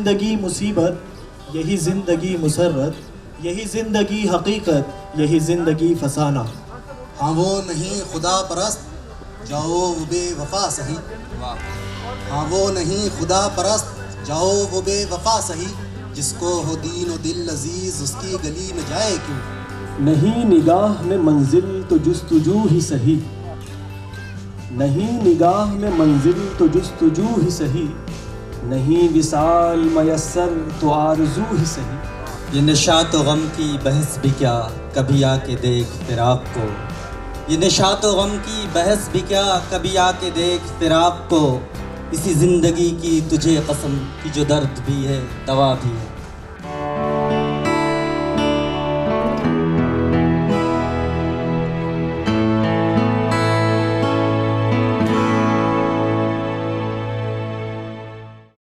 ज़िंदगी मुसीबत, यही ज़िंदगी मुसर्रत, यही ज़िंदगी हकीकत, यही ज़िंदगी फसाना। हाँ वो नहीं खुदा परस्त, जाओ वो बेवफा सही। हाँ वो नहीं खुदा परस्त, जाओ वो बेवफा सही। जिसको हो दीन और दिल अजीज, उसकी गली में जाए क्यों। नहीं निगाह में मंजिल तो जुस्तजू ही सही, नहीं निगाह में मंजिल तो जुस्तजू ही सही, नहीं विसाल मयस्सर तो आरज़ू ही सही। ये निशात व गम की बहस भी क्या, कभी आके देख फिराक को। ये निशात व गम की बहस भी क्या, कभी आके देख फिराक को। इसी ज़िंदगी की तुझे कसम कि जो दर्द भी है दवा भी है।